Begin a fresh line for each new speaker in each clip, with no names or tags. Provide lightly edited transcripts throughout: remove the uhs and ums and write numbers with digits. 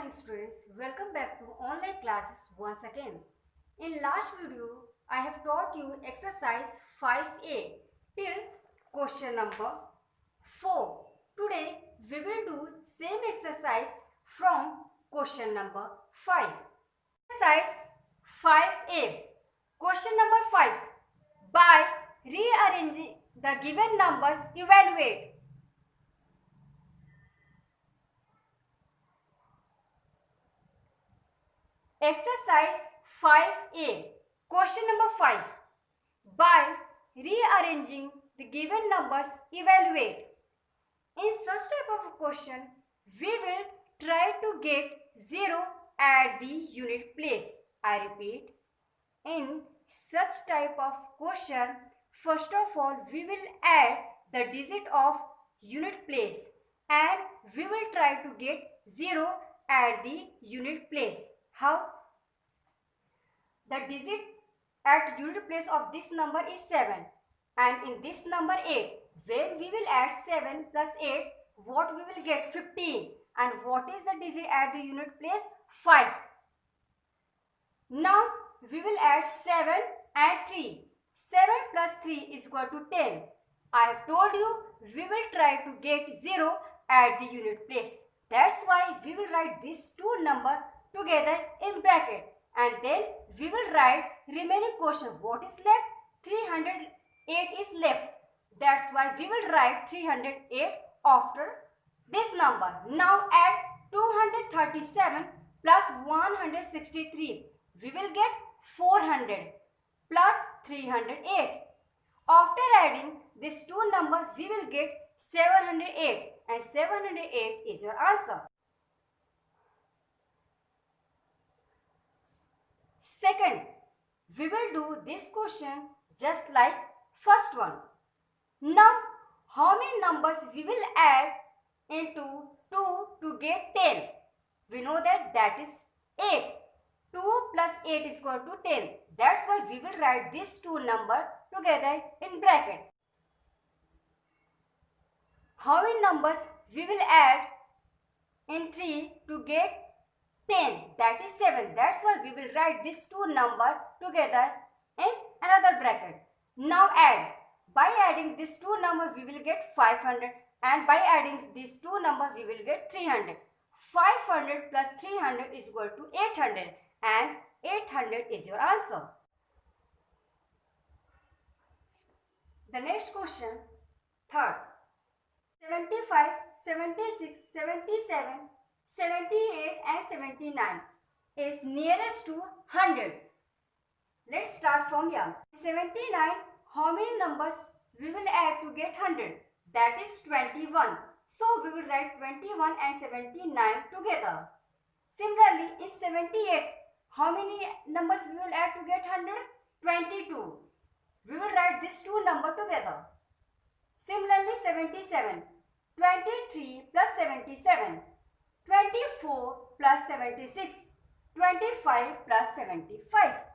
morning students, welcome back to online classes once again. In last video, I have taught you exercise 5a till question number 4. Today we will do same exercise from question number 5. Exercise 5a. Question number 5. By rearranging the given numbers, evaluate. Exercise 5a. Question number 5. By rearranging the given numbers, evaluate. In such type of a question, we will try to get 0 at the unit place. I repeat, in such type of question, first of all, we will add the digit of unit place and we will try to get 0 at the unit place. How? The digit at unit place of this number is 7 and in this number 8. When we will add 7 plus 8, what we will get? 15. And what is the digit at the unit place? 5. Now we will add 7 and 3. 7 plus 3 is equal to 10. I have told you we will try to get 0 at the unit place. That's why we will write these two numbers together in bracket. And then we will write remaining question. What is left? 308 is left. That's why we will write 308 after this number. Now add 237 plus 163. We will get 400 plus 308. After adding these two numbers, we will get 708 and 708 is your answer. Second, we will do this question just like first one. Now, how many numbers we will add into 2 to get 10? We know that is 8. 2 plus 8 is equal to 10. That's why we will write these two numbers together in bracket. How many numbers we will add in 3 to get 10? That is 7. That's why we will write these two numbers together in another bracket. Now add. By adding these two numbers, we will get 500. And by adding these two numbers, we will get 300. 500 plus 300 is equal to 800. And 800 is your answer. The next question, third. 75, 76, 77, 78 and 79 is nearest to 100. Let's start from here. 79, how many numbers we will add to get 100? That is 21. So we will write 21 and 79 together. Similarly, in 78, how many numbers we will add to get 100? 22. We will write these two numbers together. Similarly, 77. 23 plus 77. 24 plus 76. 25 plus 75.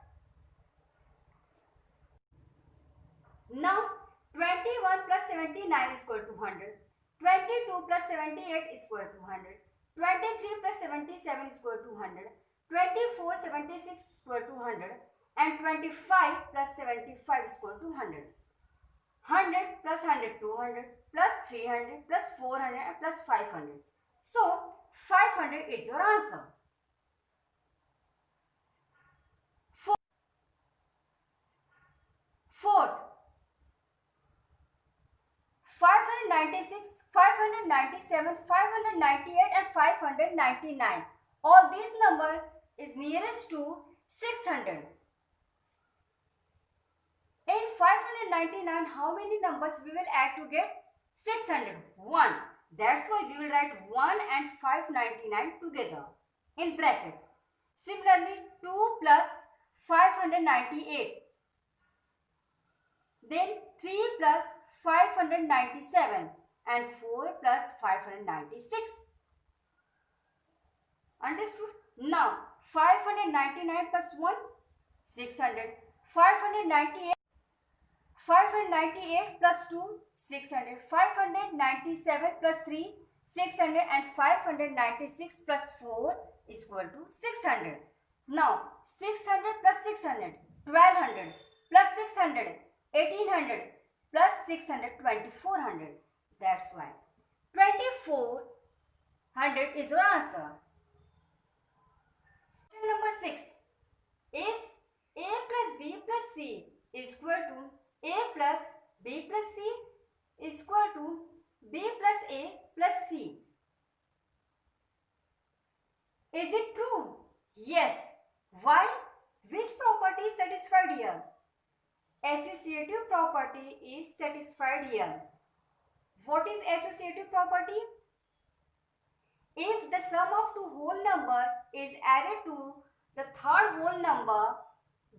Now, 21 plus 79 is equal to 100. 22 plus 78 is equal to 100. 23 plus 77 is equal to 100. 24, 76 is equal to 100. And 25 plus 75 is equal to 100. 100 plus 100, 200 plus 300 plus 400 and plus 500. So, 500 is your answer. Fourth, 596, 597, 598 and 599. All these numbers is nearest to 600. In 599, how many numbers we will add to get 600? 1. That's why we will write 1 and 599 together in bracket. Similarly, 2 plus 598. Then 3 plus 597 and 4 plus 596. Understood? Now, 599 plus 1, 600. 598 plus 2, 600. 597 plus 3, 600 and 596 plus 4 is equal to 600. Now 600 plus 600, 1200 plus 600, 1800 plus 600, 2400. That's why 2400 is your answer. Question number 6 is A plus B plus C is equal to A plus B plus C is equal to B plus A plus C. Is it true? Yes. Why? Which property is satisfied here? Associative property is satisfied here. What is associative property? If the sum of two whole number is added to the third whole number,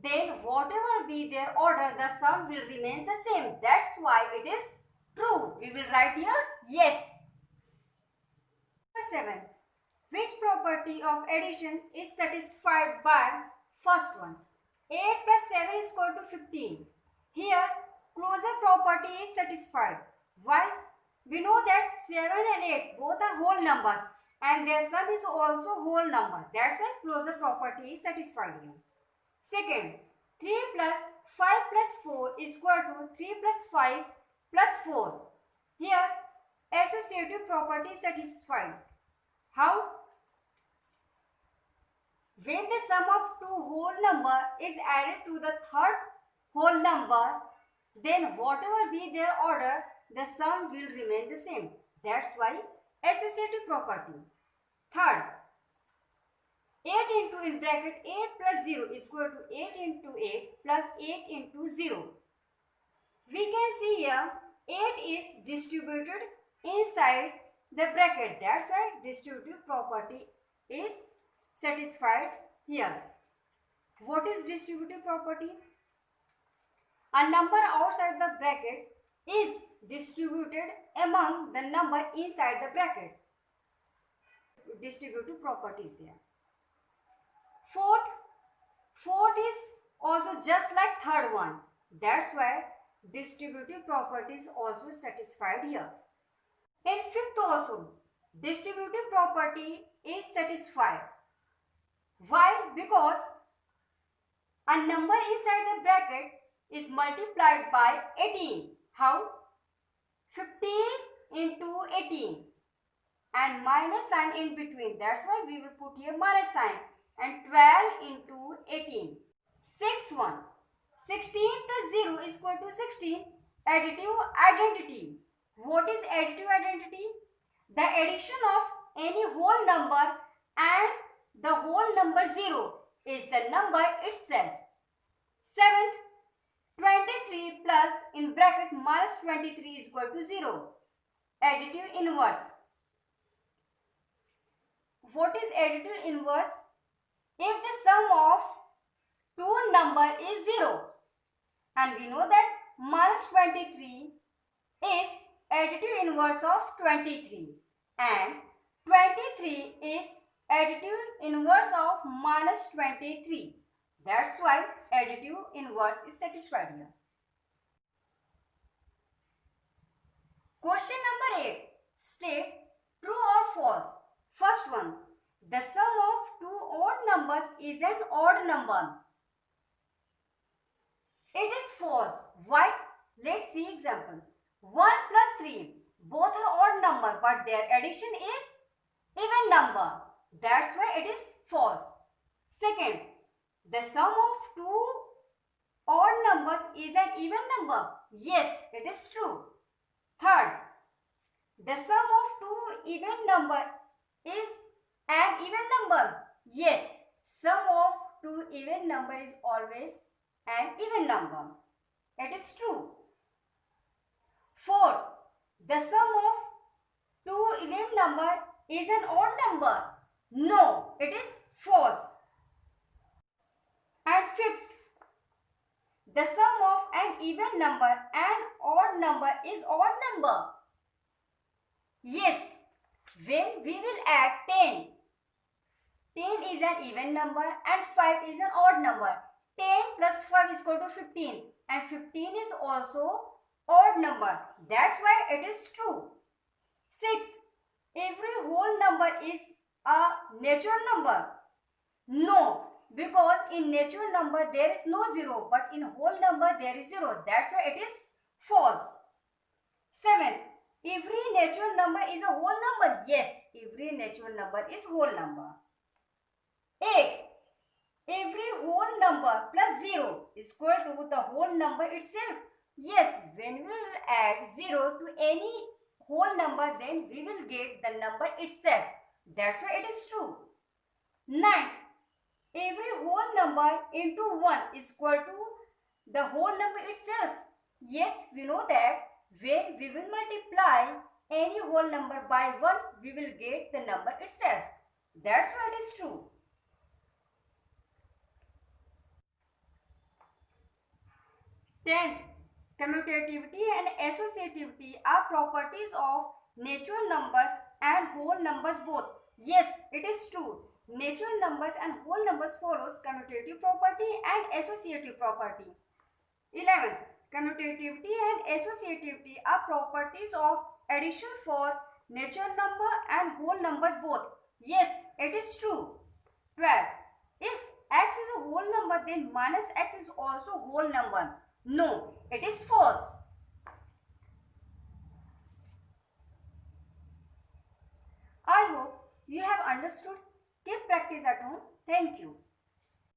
then whatever be their order, the sum will remain the same. That's why it is true. We will write here yes. Number 7. Which property of addition is satisfied by first one? 8 plus 7 is equal to 15. Here, closure property is satisfied. Why? We know that 7 and 8 both are whole numbers and their sum is also whole number. That's why closure property is satisfied here. Second, 3 plus 5 plus 4 is equal to 3 plus 5 plus 4. Here, associative property is satisfied. How? When the sum of two whole number is added to the third whole number, then whatever be their order, the sum will remain the same. That's why associative property. Third, 8 into in bracket 8 plus 0 is equal to 8 into 8 plus 8 into 0. We can see here 8 is distributed inside the bracket. That's why distributive property is satisfied here. What is distributive property? A number outside the bracket is distributed among the number inside the bracket. Distributive property is there. Fourth is also just like third one. That's why distributive property is also satisfied here. And fifth also, distributive property is satisfied. Why? Because a number inside the bracket is multiplied by 18. How? 15 into 18 and minus sign in between. That's why we will put here minus sign, and 12 into 18. Sixth one, 16 plus 0 is equal to 16. Additive identity. What is additive identity? The addition of any whole number and the whole number 0 is the number itself. Seventh, 23 plus in bracket minus 23 is equal to 0. Additive inverse. What is additive inverse? If the sum of two number is 0, and we know that minus 23 is additive inverse of 23 and 23 is additive inverse of minus 23. That's why additive inverse is satisfied here. Question number 8. State true or false. First one. The sum of two odd numbers is an odd number. It is false. Why? Let's see example. 1 plus 3. Both are odd number, but their addition is even number. That's why it is false. Second, the sum of two odd numbers is an even number. Yes, it is true. Third, the sum of two even number is an even number. Yes, sum of two even number is always an even number. It is true. Fourth, the sum of two even number is an odd number. No, it is false. And fifth, the sum of an even number and odd number is odd number. Yes, when we will add 10, 10 is an even number and 5 is an odd number. 10 plus 5 is equal to 15 and 15 is also odd number. That's why it is true. Sixth, every whole number is a natural number? No, because in natural number there is no 0, but in whole number there is 0. That's why it is false. 7. Every natural number is a whole number. Yes, every natural number is whole number. 8. Every whole number plus 0 is equal to the whole number itself. Yes, when we will add 0 to any whole number, then we will get the number itself. That's why it is true. 9. Every whole number into 1 is equal to the whole number itself. Yes, we know that when we will multiply any whole number by 1, we will get the number itself. That's why it is true. 10th, commutativity and associativity are properties of natural numbers and whole numbers both. Yes, it is true. Natural numbers and whole numbers follows commutative property and associative property. 11th, commutativity and associativity are properties of addition for natural number and whole numbers both. Yes, it is true. 12. If x is a whole number, then minus x is also whole number. No, it is false. I hope you have understood. Keep practice at home. Thank you.